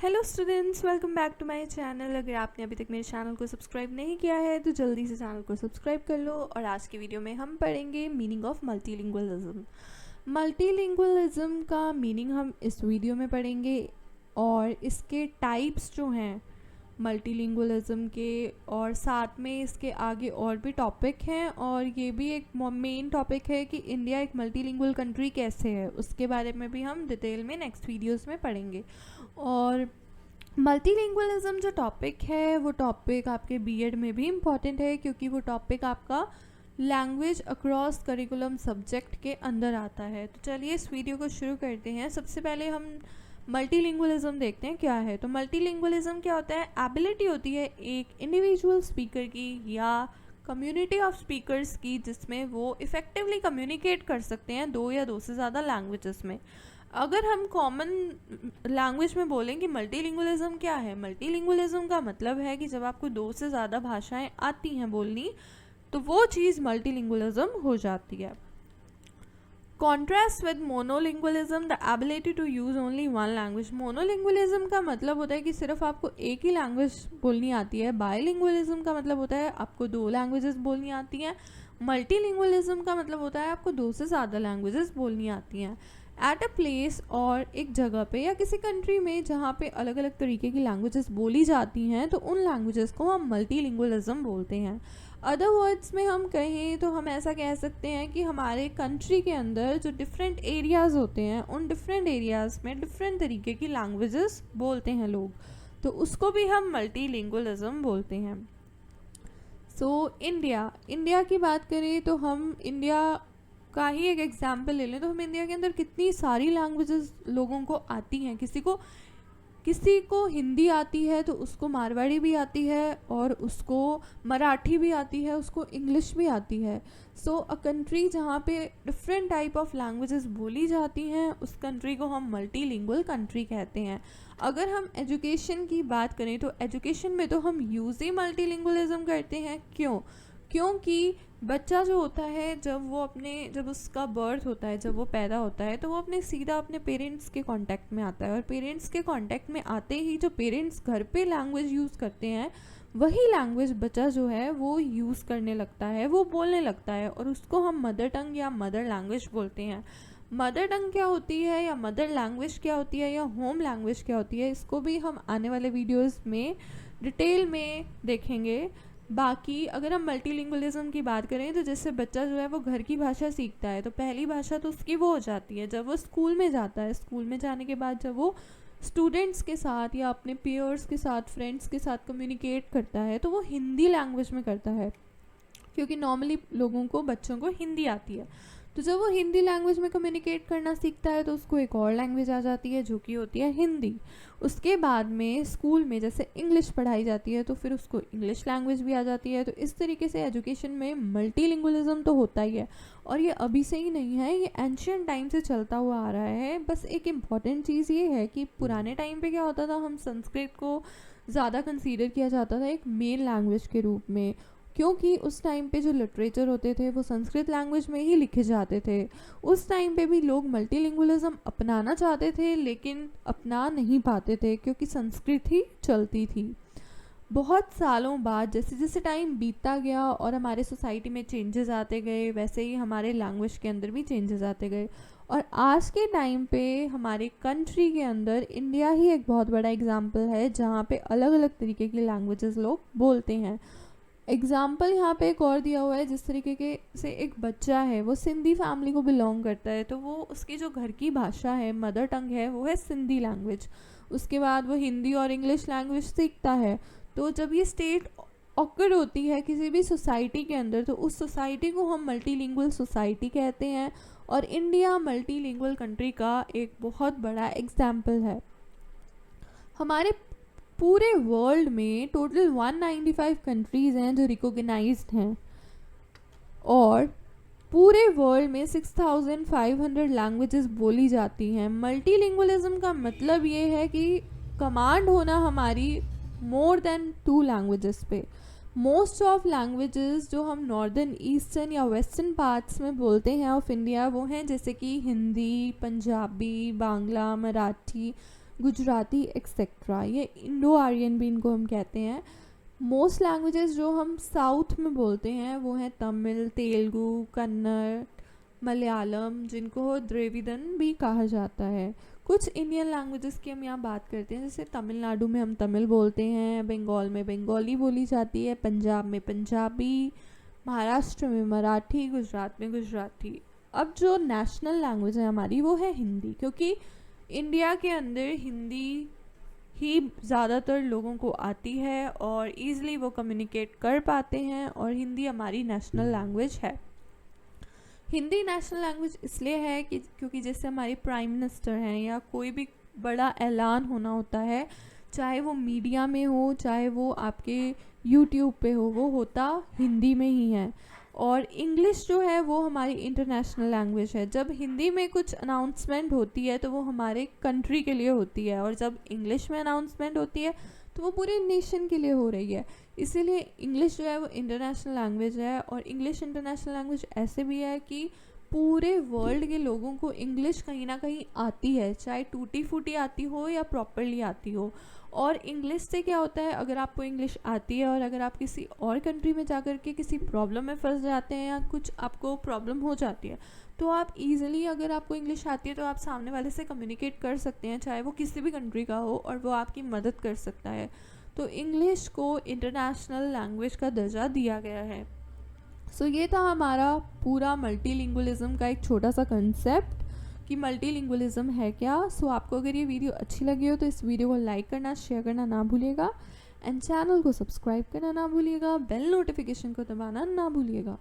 Hello students, welcome back to my channel. अगर आपने अभी तक मेरे चैनल को सब्सक्राइब नहीं किया है तो जल्दी से चैनल को सब्सक्राइब कर लो। और आज की वीडियो में हम पढ़ेंगे मीनिंग ऑफ मल्टीलिंगुअलिज्म। मल्टीलिंगुअलिज्म का मीनिंग हम इस वीडियो में पढ़ेंगे और इसके टाइप्स जो हैं मल्टीलिंगुअलिज्म के, और साथ में इसके आगे और भी टॉपिक हैं। और ये भी एक मेन टॉपिक है कि इंडिया एक मल्टीलिंगुअल कंट्री कैसे है, उसके बारे में भी हम डिटेल में नेक्स्ट वीडियोस में पढ़ेंगे। और मल्टीलिंगुअलिज्म जो टॉपिक है वो टॉपिक आपके बीएड में भी इम्पॉर्टेंट है, क्योंकि वो टॉपिक आपका लैंग्वेज अक्रॉस करिकुलम सब्जेक्ट के अंदर आता है। तो चलिए इस वीडियो को शुरू करते हैं। सबसे पहले हम मल्टीलिंगुअलिज्म देखते हैं क्या है। तो मल्टीलिंगुअलिज्म क्या होता है? एबिलिटी होती है एक इंडिविजुअल स्पीकर की या कम्युनिटी ऑफ स्पीकर्स की, जिसमें वो इफ़ेक्टिवली कम्युनिकेट कर सकते हैं दो या दो से ज़्यादा लैंग्वेजेस में। अगर हम कॉमन लैंग्वेज में बोलें कि मल्टीलिंगुअलिज्म क्या है, मल्टीलिंगुअलिज्म का मतलब है कि जब आपको दो से ज़्यादा भाषाएं आती हैं बोलनी, तो वो चीज़ मल्टीलिंगुअलिज्म हो जाती है। Contrast with monolingualism, the ability to use only one language. Monolingualism का मतलब होता है कि सिर्फ आपको एक ही लैंग्वेज बोलनी आती है। बाइलिंगुअलिज्म का मतलब होता है आपको दो लैंग्वेजेस बोलनी आती हैं। मल्टीलिंगुअलिज्म का मतलब होता है आपको दो से ज़्यादा लैंग्वेजेस बोलनी आती हैं। एट अ प्लेस, और एक जगह पे या किसी कंट्री में जहाँ पे अलग अलग तरीके की लैंग्वेजेस बोली जाती हैं, तो उन लैंग्वेजेस को हम मल्टीलिंगुअलिज्म बोलते हैं। अदर वर्ड्स में हम कहें तो हम ऐसा कह सकते हैं कि हमारे कंट्री के अंदर जो डिफरेंट एरियाज़ होते हैं, उन डिफरेंट एरियाज़ में डिफरेंट तरीके की लैंग्वेजेस बोलते हैं लोग, तो उसको भी हम मल्टीलिंगुअलिज्म बोलते हैं। इंडिया की बात करें तो हम इंडिया का ही एक एग्जाम्पल ले लें तो हम इंडिया के अंदर कितनी सारी लैंग्वेजेस लोगों को आती हैं। किसी को हिंदी आती है तो उसको मारवाड़ी भी आती है, और उसको मराठी भी आती है, उसको इंग्लिश भी आती है। सो अ कंट्री जहाँ पे डिफरेंट टाइप ऑफ लैंग्वेजेस बोली जाती हैं, उस कंट्री को हम मल्टीलिंगुअल कंट्री कहते हैं। अगर हम एजुकेशन की बात करें तो एजुकेशन में तो हम यूज़ ही मल्टीलिंगुअलिज्म करते हैं। क्योंकि बच्चा जो होता है जब उसका बर्थ होता है, जब वो पैदा होता है, तो वो सीधा अपने पेरेंट्स के कांटेक्ट में आता है। और पेरेंट्स के कांटेक्ट में आते ही जो पेरेंट्स घर पे लैंग्वेज यूज़ करते हैं, वही लैंग्वेज बच्चा जो है वो यूज़ करने लगता है, वो बोलने लगता है, और उसको हम मदर टंग या मदर लैंग्वेज बोलते हैं। मदर टंग क्या होती है या मदर लैंग्वेज क्या होती है या होम लैंग्वेज क्या होती है, इसको भी हम आने वाले वीडियोस में डिटेल में देखेंगे। बाकी अगर हम मल्टीलिंगुअलिज्म की बात करें तो जैसे बच्चा जो है वो घर की भाषा सीखता है, तो पहली भाषा तो उसकी वो हो जाती है जब वो स्कूल में जाता है। स्कूल में जाने के बाद जब वो स्टूडेंट्स के साथ या अपने पीयर्स के साथ, फ्रेंड्स के साथ कम्युनिकेट करता है, तो वो हिंदी लैंग्वेज में करता है, क्योंकि नॉर्मली लोगों को, बच्चों को हिंदी आती है। तो जब वो हिंदी लैंग्वेज में कम्युनिकेट करना सीखता है तो उसको एक और लैंग्वेज आ जाती है जो कि होती है हिंदी। उसके बाद में स्कूल में जैसे इंग्लिश पढ़ाई जाती है तो फिर उसको इंग्लिश लैंग्वेज भी आ जाती है। तो इस तरीके से एजुकेशन में मल्टीलिंगुअलिज्म तो होता ही है, और ये अभी से ही नहीं है, ये एंशियंट टाइम से चलता हुआ आ रहा है। बस एक इम्पॉर्टेंट चीज़ ये है कि पुराने टाइम पे क्या होता था, हम संस्कृत को ज़्यादा कंसीडर किया जाता था एक मेन लैंग्वेज के रूप में, क्योंकि उस टाइम पे जो लिटरेचर होते थे वो संस्कृत लैंग्वेज में ही लिखे जाते थे। उस टाइम पे भी लोग मल्टीलिंगुअलिज्म अपनाना चाहते थे लेकिन अपना नहीं पाते थे, क्योंकि संस्कृत ही चलती थी। बहुत सालों बाद जैसे जैसे टाइम बीतता गया और हमारे सोसाइटी में चेंजेस आते गए, वैसे ही हमारे लैंग्वेज के अंदर भी चेंजेस आते गए। और आज के टाइम पे हमारे कंट्री के अंदर इंडिया ही एक बहुत बड़ा एग्जाम्पल है जहाँ पे अलग अलग तरीके की लैंग्वेजेस लोग बोलते हैं। एग्ज़ाम्पल यहाँ पे एक और दिया हुआ है, जिस तरीके के से एक बच्चा है वो सिंधी फैमिली को बिलोंग करता है, तो वो उसकी जो घर की भाषा है, मदर टंग है, वो है सिंधी लैंग्वेज। उसके बाद वो हिंदी और इंग्लिश लैंग्वेज सीखता है। तो जब ये स्टेट ऑकर होती है किसी भी सोसाइटी के अंदर, तो उस सोसाइटी को हम मल्टीलिंगुअल सोसाइटी कहते हैं। और इंडिया मल्टीलिंगुअल कंट्री का एक बहुत बड़ा एग्जाम्पल है। हमारे पूरे वर्ल्ड में टोटल 195 कंट्रीज़ हैं जो रिकॉग्नाइज्ड हैं, और पूरे वर्ल्ड में 6500 लैंग्वेजेस बोली जाती हैं। मल्टीलिंगुअलिज्म का मतलब ये है कि कमांड होना हमारी मोर देन 2 लैंग्वेजेस पे। मोस्ट ऑफ लैंग्वेजेस जो हम नॉर्दर्न, ईस्टर्न या वेस्टर्न पार्ट्स में बोलते हैं ऑफ इंडिया, वो हैं जैसे कि हिंदी, पंजाबी, बांग्ला, मराठी, गुजराती एक्सेट्रा, ये इंडो आर्यन भी इनको हम कहते हैं। मोस्ट लैंग्वेजेस जो हम साउथ में बोलते हैं वो हैं तमिल, तेलुगु, कन्नड़, मलयालम, जिनको द्रविड़न भी कहा जाता है। कुछ इंडियन लैंग्वेजेस की हम यहाँ बात करते हैं, जैसे तमिलनाडु में हम तमिल बोलते हैं, बंगाल में बंगाली बोली जाती है, पंजाब में पंजाबी, महाराष्ट्र में मराठी, गुजरात में गुजराती। अब जो नेशनल लैंग्वेज है हमारी वो है हिंदी, क्योंकि इंडिया के अंदर हिंदी ही ज़्यादातर लोगों को आती है और ईज़िली वो कम्युनिकेट कर पाते हैं, और हिंदी हमारी नेशनल लैंग्वेज है। हिंदी नेशनल लैंग्वेज इसलिए है कि क्योंकि जैसे हमारे प्राइम मिनिस्टर हैं या कोई भी बड़ा ऐलान होना होता है, चाहे वो मीडिया में हो चाहे वो आपके यूट्यूब पे हो, वो होता हिंदी में ही है। और इंग्लिश जो है वो हमारी इंटरनेशनल लैंग्वेज है। जब हिंदी में कुछ अनाउंसमेंट होती है तो वो हमारे कंट्री के लिए होती है, और जब इंग्लिश में अनाउंसमेंट होती है तो वो पूरे नेशन के लिए हो रही है। इसीलिए इंग्लिश जो है वो इंटरनेशनल लैंग्वेज है। और इंग्लिश इंटरनेशनल लैंग्वेज ऐसे भी है कि पूरे वर्ल्ड के लोगों को इंग्लिश कहीं ना कहीं आती है, चाहे टूटी फूटी आती हो या प्रॉपरली आती हो। और इंग्लिश से क्या होता है, अगर आपको इंग्लिश आती है और अगर आप किसी और कंट्री में जाकर के किसी प्रॉब्लम में फंस जाते हैं या कुछ आपको प्रॉब्लम हो जाती है, तो आप इजीली, अगर आपको इंग्लिश आती है तो आप सामने वाले से कम्युनिकेट कर सकते हैं, चाहे वो किसी भी कंट्री का हो, और वो आपकी मदद कर सकता है। तो इंग्लिश को इंटरनेशनल लैंग्वेज का दर्जा दिया गया है। सो ये था हमारा पूरा मल्टीलिंगुअलिज्म का एक छोटा सा कंसेप्ट कि मल्टीलिंगुअलिज्म है क्या। सो आपको अगर ये वीडियो अच्छी लगी हो तो इस वीडियो को लाइक करना, शेयर करना ना भूलिएगा, एंड चैनल को सब्सक्राइब करना ना भूलिएगा, बेल नोटिफिकेशन को दबाना ना भूलिएगा।